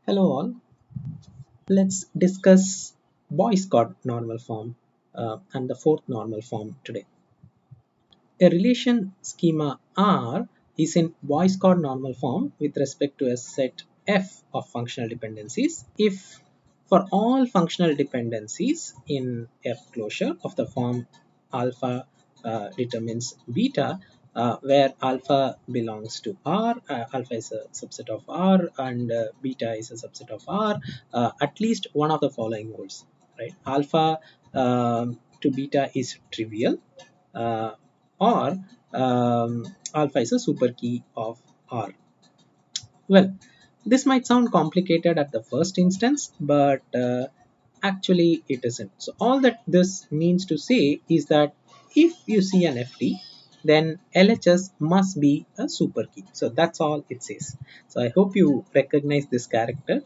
Hello all, let's discuss Boyce normal form and the fourth normal form today. A relation schema R is in Boyce normal form with respect to a set F of functional dependencies if for all functional dependencies in F closure of the form alpha determines beta, where alpha belongs to R, alpha is a subset of R, and beta is a subset of R, at least one of the following holds, right? Alpha to beta is trivial, uh, or alpha is a super key of R. Well, this might sound complicated at the first instance, but actually it isn't. So all that this means to say is that if you see an FD, then LHS must be a super key. So that's all it says. So I hope you recognize this character.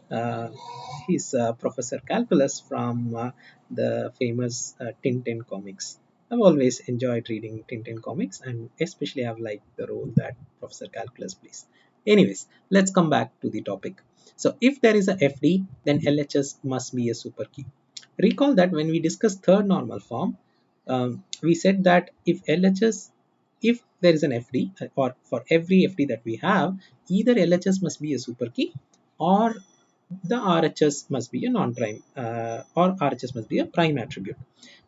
He's Professor Calculus from the famous Tintin comics. I've always enjoyed reading Tintin comics, and especially I've liked the role that Professor Calculus plays. Anyways, let's come back to the topic. So if there is a FD, then LHS must be a super key. Recall that when we discussed third normal form, we said that if there is an FD, or for every FD that we have, either LHS must be a super key or the RHS must be a non-prime, or RHS must be a prime attribute.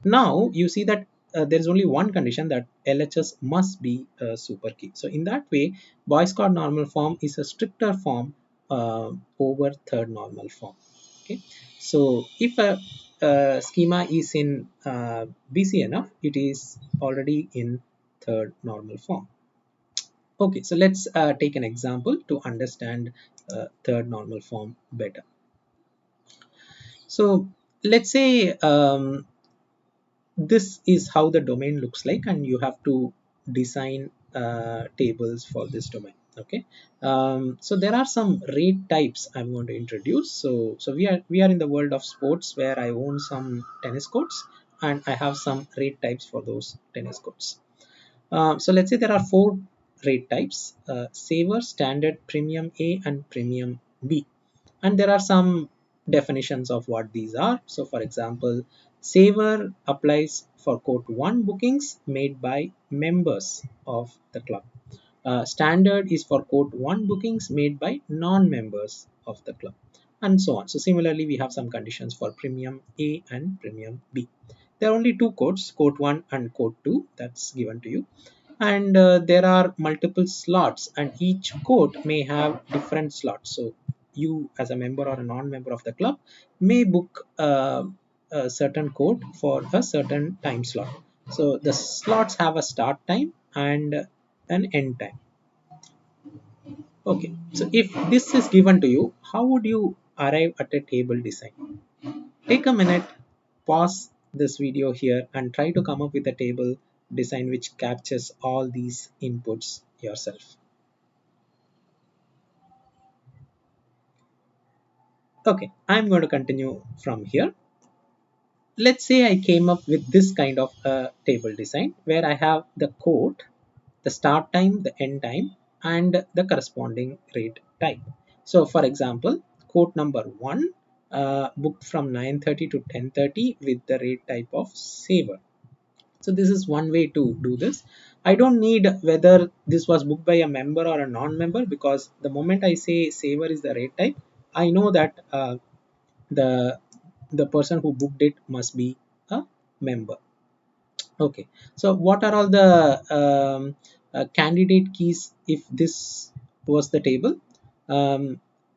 Now you see that there is only one condition, that LHS must be a super key. So in that way, Boyce normal form is a stricter form over third normal form. Okay, so if a schema is in BCNF, it is already in third normal form. Okay, so let's take an example to understand third normal form better. So let's say this is how the domain looks like, and you have to design tables for this domain. Okay, so there are some rate types I'm going to introduce. So we are in the world of sports, where I own some tennis courts and I have some rate types for those tennis courts. So let's say there are four rate types: saver, standard, premium A, and premium B. And there are some definitions of what these are. So for example, saver applies for quote 1 bookings made by members of the club. Standard is for quote 1 bookings made by non-members of the club, and so on. So similarly, we have some conditions for premium A and premium B. There are only two codes, code 1 and code 2, that's given to you. And there are multiple slots, and each code may have different slots. So you, as a member or a non-member of the club, may book a certain code for a certain time slot. So the slots have a start time and an end time. Okay, so if this is given to you, how would you arrive at a table design? Take a minute, pause this video here, and try to come up with a table design which captures all these inputs yourself. Okay, I'm going to continue from here. Let's say I came up with this kind of a table design where I have the code, the start time, the end time, and the corresponding rate type. So for example, code number 1 booked from 9:30 to 10:30 with the rate type of saver. So this is one way to do this. I don't need whether this was booked by a member or a non-member, because the moment I say saver is the rate type, I know that the the person who booked it must be a member. Okay, so what are all the candidate keys if this was the table?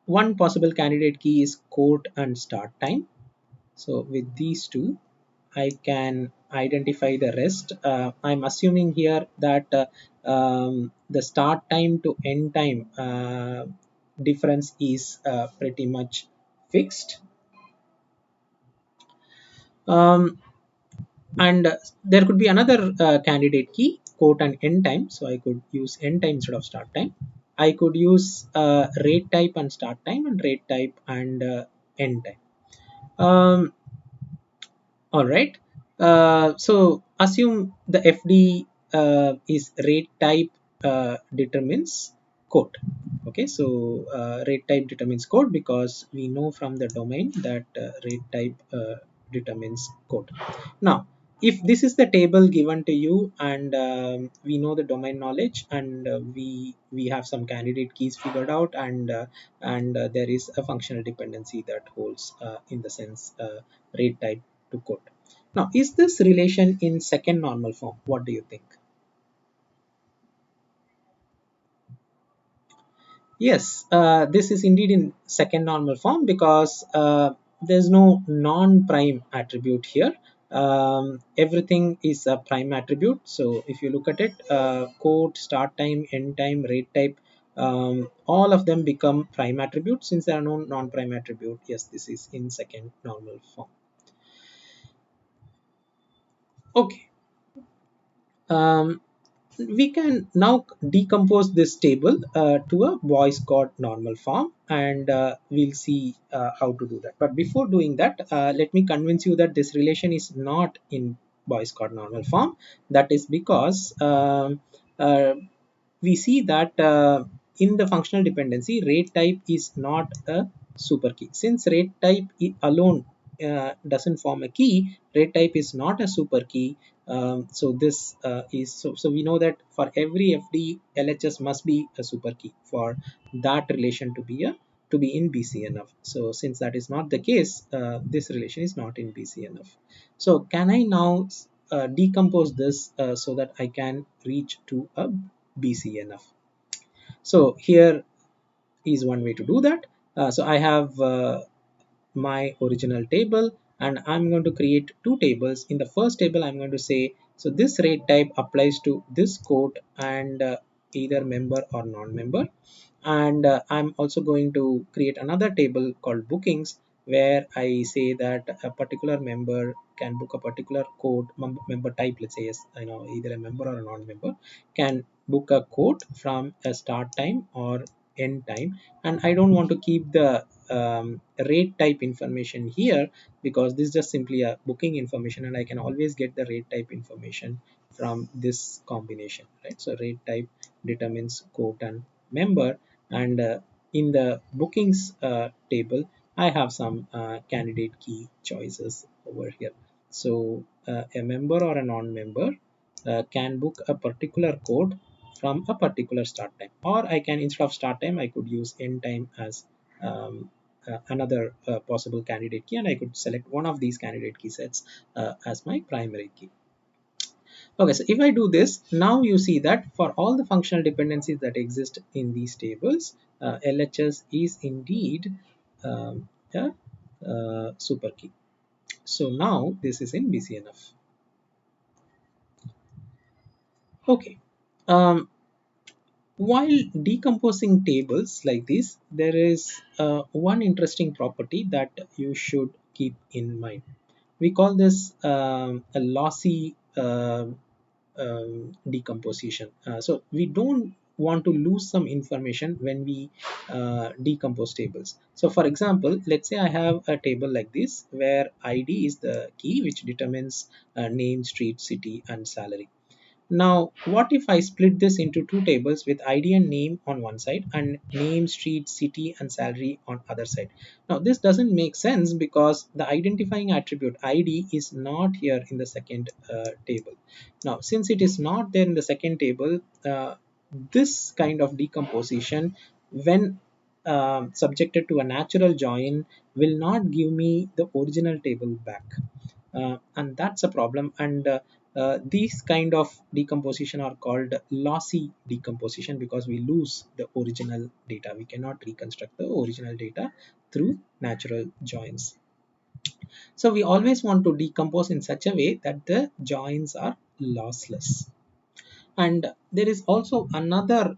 One possible candidate key is quote and start time. So with these two, I can identify the rest. I'm assuming here that the start time to end time difference is pretty much fixed. Um, and there could be another candidate key, quote and end time. So I could use end time instead of start time. I could use rate type and start time, and rate type and end time. All right, so assume the FD is rate type determines code. Okay, so rate type determines code because we know from the domain that rate type determines code. Now, if this is the table given to you and we know the domain knowledge, and we have some candidate keys figured out, and there is a functional dependency that holds in the sense rate type to code. Now, is this relation in second normal form? What do you think? Yes, this is indeed in second normal form because there's no non-prime attribute here. Everything is a prime attribute. So if you look at it, code, start time, end time, rate type, all of them become prime attributes. Since there are no non-prime attribute, yes, this is in second normal form. Okay. Um, we can now decompose this table to a Boyce coord normal form, and we'll see how to do that. But before doing that, let me convince you that this relation is not in Boyce coord normal form. That is because we see that in the functional dependency, rate type is not a super key. Since rate type alone doesn't form a key, rate type is not a super key. So this is so we know that for every FD, LHS must be a super key for that relation to be in BCNF. So since that is not the case, this relation is not in BCNF. So can I now decompose this so that I can reach to a BCNF? So here is one way to do that. So I have my original table, and I'm going to create two tables. In the first table, I'm going to say, so this rate type applies to this code and either member or non-member. And I'm also going to create another table called bookings, where I say that a particular member can book a particular code, member type, let's say, yes, I know either a member or a non-member can book a code from a start time or end time. And I don't want to keep the rate type information here because this is just simply a booking information, and I can always get the rate type information from this combination, right? So rate type determines quote and member, and in the bookings table, I have some candidate key choices over here. So a member or a non-member can book a particular code from a particular start time, or I can, instead of start time, I could use end time as another possible candidate key, and I could select one of these candidate key sets as my primary key. Okay, so if I do this, now you see that for all the functional dependencies that exist in these tables, LHS is indeed a super key. So now this is in BCNF. Okay. Um, while decomposing tables like this, there is one interesting property that you should keep in mind. We call this a lossy decomposition. So we don't want to lose some information when we decompose tables. So for example, let's say I have a table like this where ID is the key which determines name, street, city, and salary. Now, what if I split this into two tables with ID and name on one side and name, street, city, and salary on other side? Now, this doesn't make sense because the identifying attribute ID is not here in the second table. Now, since it is not there in the second table, this kind of decomposition, when subjected to a natural join, will not give me the original table back, and that's a problem. And these kind of decomposition are called lossy decomposition because we lose the original data. We cannot reconstruct the original data through natural joins. So we always want to decompose in such a way that the joins are lossless. And there is also another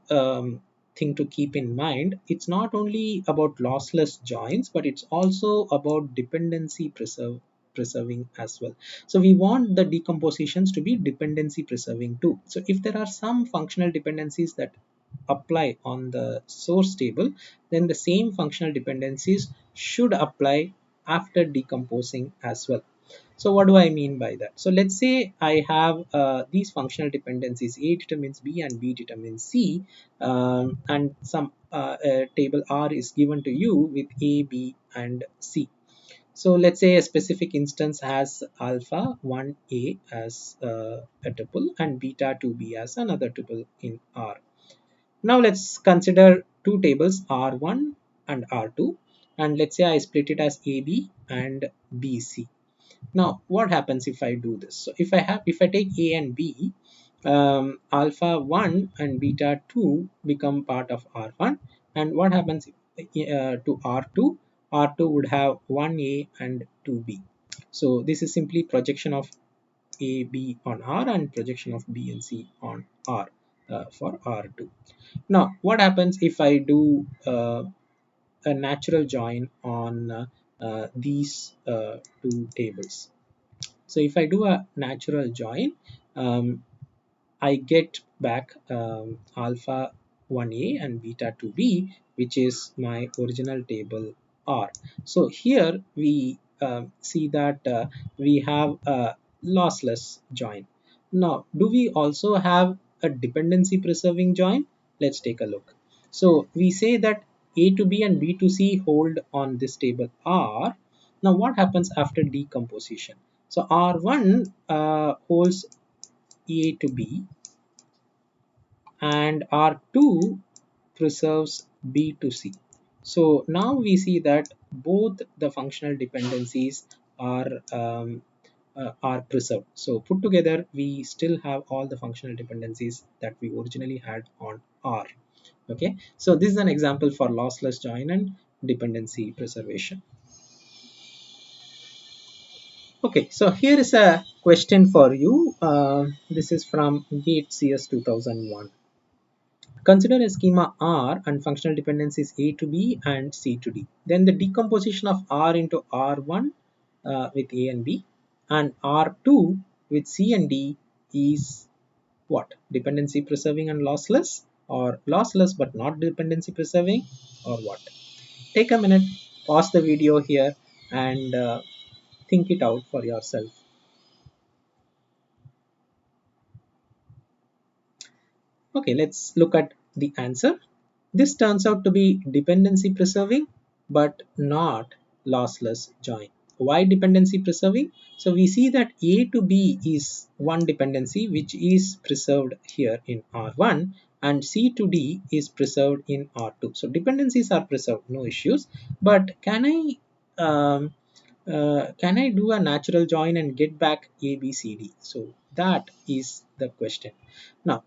thing to keep in mind. It's not only about lossless joins, but it's also about dependency preserving as well. So we want the decompositions to be dependency preserving too. So if there are some functional dependencies that apply on the source table, then the same functional dependencies should apply after decomposing as well. So what do I mean by that? So let's say I have these functional dependencies. A determines B and B determines C, and some table R is given to you with A, B, and C. So let's say a specific instance has alpha 1A as a tuple and beta 2B as another tuple in R. Now let's consider two tables R1 and R2, and let's say I split it as AB and BC. Now what happens if I do this? So if I take A and B, alpha 1 and beta 2 become part of R1, and what happens to R2? R2 would have 1A and 2B. So this is simply projection of A, B on R and projection of B and C on R for R2. Now what happens if I do a natural join on these two tables? So if I do a natural join, um, I get back alpha 1A and beta 2B, which is my original table R. So here we see that we have a lossless join. Now, do we also have a dependency preserving join? Let's take a look. So we say that A to B and B to C hold on this table R. Now what happens after decomposition? So R1 holds A to B and R2 preserves B to C. So now we see that both the functional dependencies are preserved. So put together, we still have all the functional dependencies that we originally had on R. Okay, so this is an example for lossless join and dependency preservation. Okay, so here is a question for you. This is from GATE CS 2001. Consider a schema R and functional dependencies A to B and C to D. Then the decomposition of R into R1 with A and B and R2 with C and D is what? Dependency preserving and lossless, or lossless but not dependency preserving, or what? Take a minute, pause the video here and think it out for yourself. Okay, let's look at the answer. This turns out to be dependency preserving but not lossless join. Why dependency preserving? So we see that A to B is one dependency which is preserved here in R1 and C to D is preserved in R2. So dependencies are preserved, no issues. But can I do a natural join and get back A, B, C, D? So that is the question. Now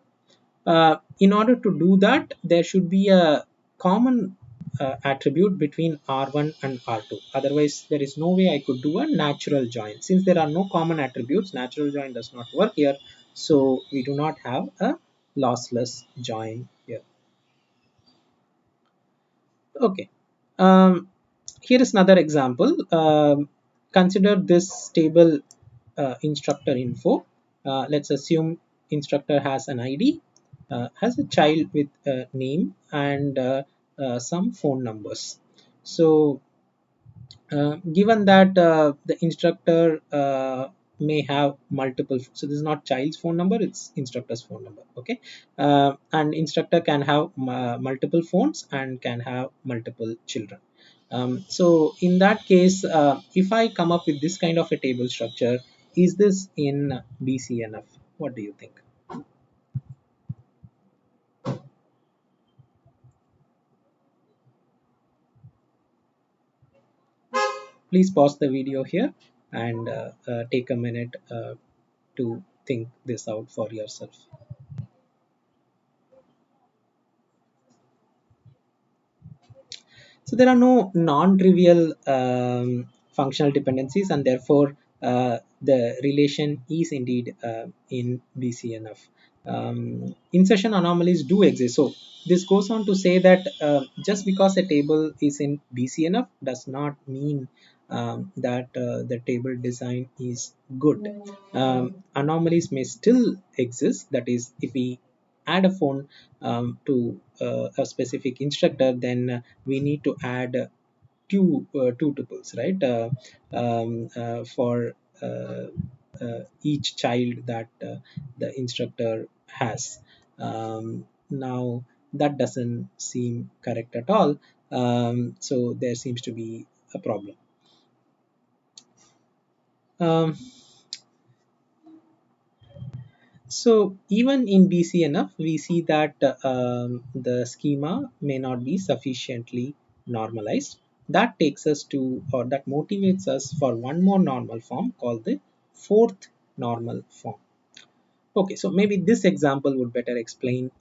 in order to do that, there should be a common attribute between R1 and R2. Otherwise, there is no way I could do a natural join. Since there are no common attributes, natural join does not work here. So we do not have a lossless join here. Okay. Um, Here is another example. Consider this table instructor info. Let's assume instructor has an ID, has a child with a name and some phone numbers. So given that the instructor may have multiple, so this is not child's phone number, it's instructor's phone number. Okay, and instructor can have multiple phones and can have multiple children. So in that case, if I come up with this kind of a table structure, is this in BCNF? What do you think? Please pause the video here and take a minute to think this out for yourself. So there are no non-trivial functional dependencies, and therefore the relation is indeed in BCNF. Insertion anomalies do exist. So this goes on to say that just because a table is in BCNF does not mean that the table design is good. Anomalies may still exist. That is, if we add a phone to a specific instructor, then we need to add two tuples, right? For each child that the instructor has. Now that doesn't seem correct at all. So there seems to be a problem. Um, So even in BCNF, we see that the schema may not be sufficiently normalized. That takes us to, or that motivates us for one more normal form called the fourth normal form. Okay, so maybe this example would better explain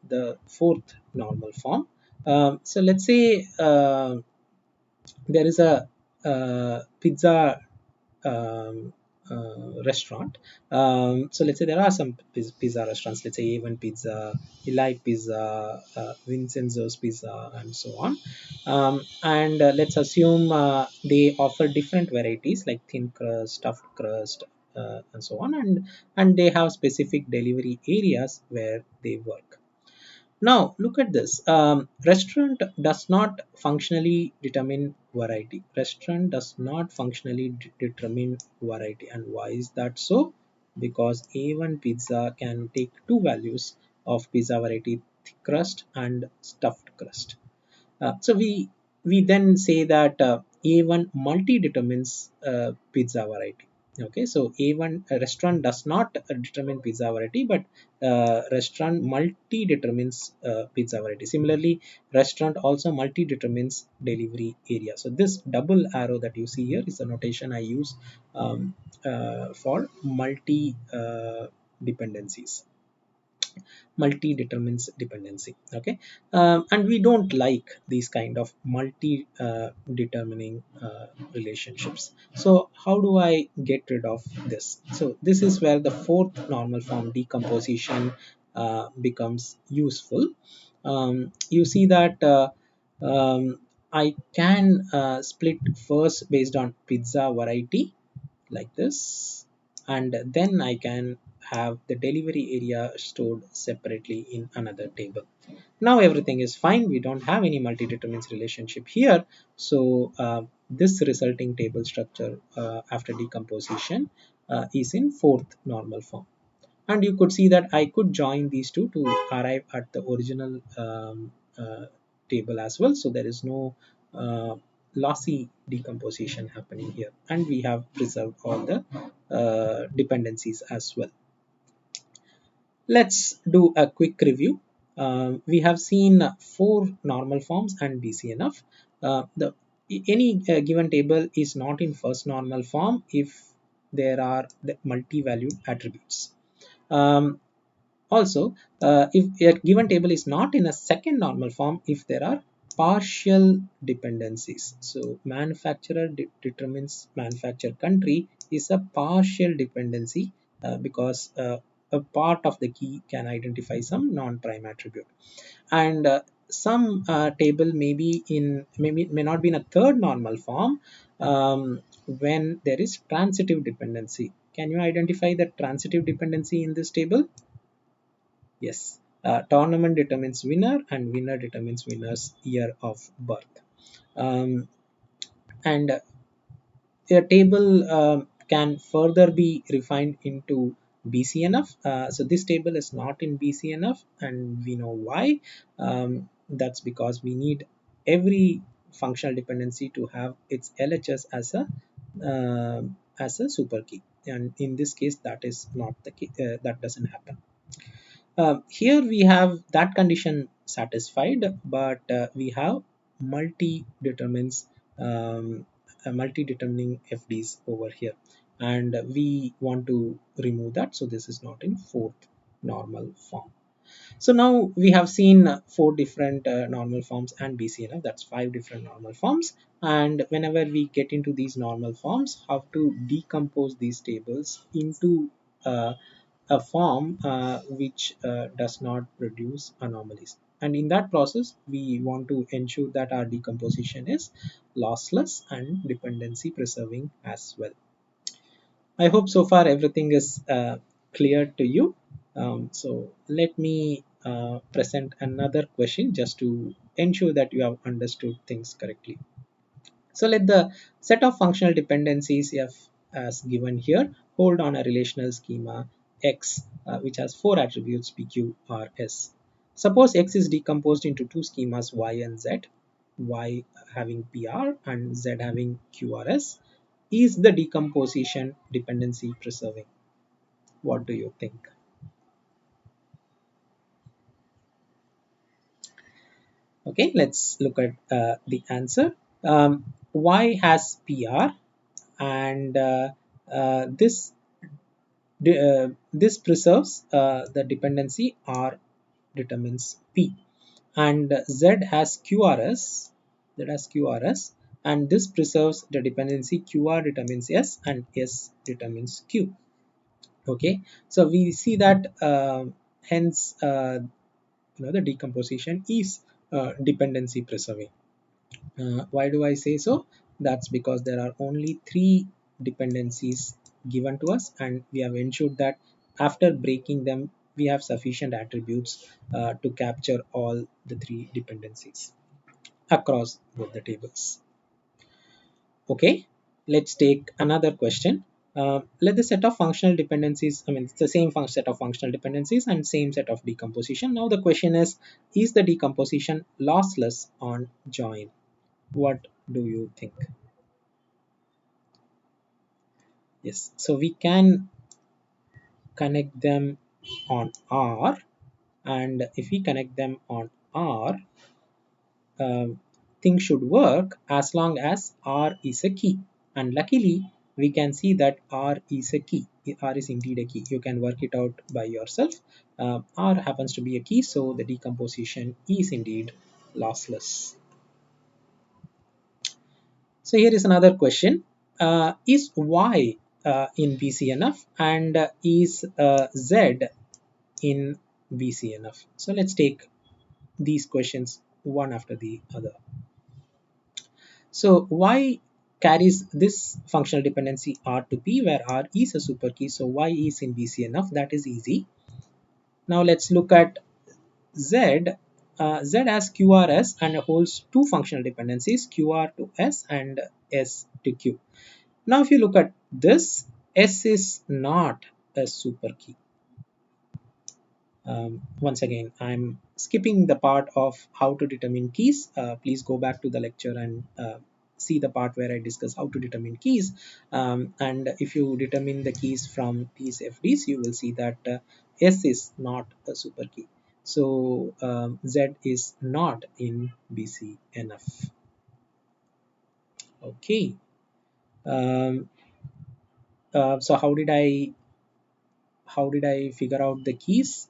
the fourth normal form. So let's say there is a pizza um, restaurant. So let's say there are some pizza restaurants. Let's say A1 Pizza, Eli Pizza, Vincenzo's Pizza, and so on. And let's assume they offer different varieties like thin crust, stuffed crust, and so on. And they have specific delivery areas where they work. Now, look at this. Restaurant does not functionally determine variety. Restaurant does not functionally determine variety. And why is that so? Because A1 pizza can take two values of pizza variety, thick crust and stuffed crust. So we then say that A1 multi determines pizza variety. Okay, so A1 restaurant does not determine pizza variety, but restaurant multi determines pizza variety. Similarly, restaurant also multi determines delivery area. So this double arrow that you see here is the notation I use um, for multi dependencies. Multi determines dependency. Okay, and we don't like these kind of multi determining relationships. So how do I get rid of this? So this is where the fourth normal form decomposition becomes useful. You see that I can split first based on pizza variety like this, and then I can have the delivery area stored separately in another table. Now everything is fine. We don't have any multi-determines relationship here. So this resulting table structure after decomposition is in fourth normal form. And you could see that I could join these two to arrive at the original table as well. So there is no lossy decomposition happening here, and we have preserved all the dependencies as well. Let's do a quick review. We have seen four normal forms and BCNF. Any given table is not in first normal form if there are the multi-valued attributes. Also, if a given table is not in a second normal form if there are partial dependencies. So manufacturer determines manufacturer country is a partial dependency because a part of the key can identify some non-prime attribute. And some table may not be in a third normal form when there is transitive dependency. Can you identify the transitive dependency in this table? Yes, tournament determines winner and winner determines winner's year of birth. And a table can further be refined into BCNF. So this table is not in BCNF, and we know why. That's because we need every functional dependency to have its LHS as a super key, and in this case that is not the case. That doesn't happen. Here we have that condition satisfied, but we have multi-determines, multi-determining FDs over here, and we want to remove that. So this is not in fourth normal form. So now we have seen four different normal forms and BCNF. That's five different normal forms. And whenever we get into these normal forms, how to decompose these tables into a form which does not produce anomalies. And in that process, we want to ensure that our decomposition is lossless and dependency preserving as well. I hope so far everything is clear to you. So let me present another question just to ensure that you have understood things correctly. So let the set of functional dependencies F as given here, hold on a relational schema X which has 4 attributes P, Q, R, S. Suppose X is decomposed into two schemas Y and Z, Y having PR and Z having QRS. Is the decomposition dependency preserving? What do you think? Okay, let's look at the answer. Y has PR, and this preserves the dependency R determines P, and Z has QRS. And this preserves the dependency QR determines S and S determines Q. Okay, so we see that hence the decomposition is dependency preserving. Why do I say so? That's because there are only 3 dependencies given to us, and we have ensured that after breaking them we have sufficient attributes to capture all the 3 dependencies across both the tables. Okay, let's take another question. Let the set of functional dependencies, it's the same set of functional dependencies and same set of decomposition. Now the question is the decomposition lossless on join? What do you think? Yes, so we can connect them on R, and if we connect them on R, things should work as long as R is a key. And luckily, we can see that R is a key. R is indeed a key. You can work it out by yourself. R happens to be a key, so the decomposition is indeed lossless. So here is another question. Is Y in BCNF and is Z in BCNF? So let's take these questions one after the other. So Y carries this functional dependency R to P, where R is a super key. So Y is in BCNF. That is easy. Now let's look at Z. Z has QRS and holds two functional dependencies, QR to S and S to Q. Now if you look at this, S is not a super key. Once again, I'm skipping the part of how to determine keys. Please go back to the lecture and see the part where I discuss how to determine keys. And if you determine the keys from these FDs, you will see that S is not a super key. So Z is not in BCNF. Okay. Um, so how did I figure out the keys?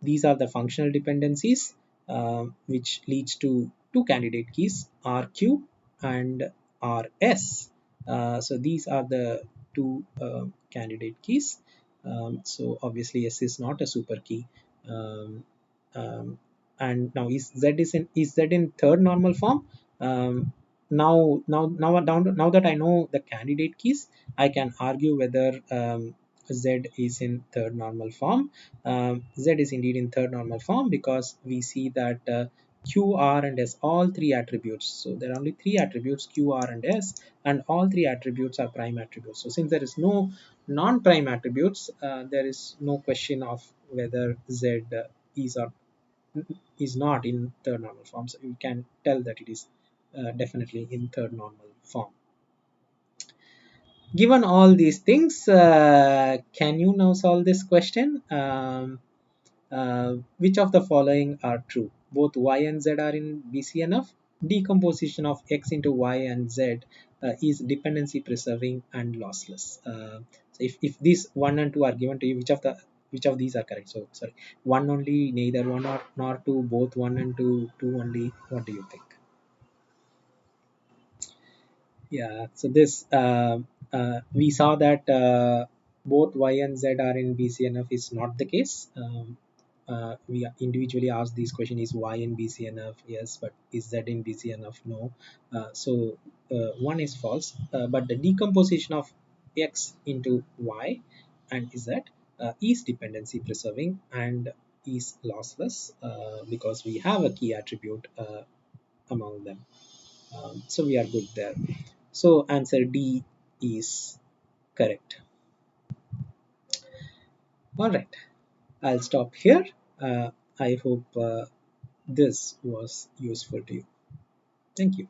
These are the functional dependencies, which leads to two candidate keys, RQ and RS. So these are the two candidate keys. So obviously S is not a super key. Um, um, and now is Z in third normal form? Now that I know the candidate keys, I can argue whether Z is in third normal form. Z is indeed in third normal form because we see that Q, R, and S, all 3 attributes. So there are only 3 attributes, Q, R, and S, and all 3 attributes are prime attributes. So since there is no non-prime attributes, there is no question of whether Z is or is not in third normal form. So you can tell that it is definitely in third normal form. Given all these things, can you now solve this question? Which of the following are true? Both Y and Z are in BCNF. Decomposition of X into Y and Z is dependency preserving and lossless. So if these 1 and 2 are given to you, which of these are correct? So sorry, 1 only, neither 1 or nor 2, both 1 and 2, 2 only. What do you think? Yeah, so this we saw that both Y and Z are in BCNF is not the case. We individually asked this question: is Y in BCNF? Yes, but is Z in BCNF? No. So one is false. But the decomposition of X into Y and Z is dependency preserving and is lossless because we have a key attribute among them. So we are good there. So answer D is correct. All right, I'll stop here. I hope this was useful to you. Thank you.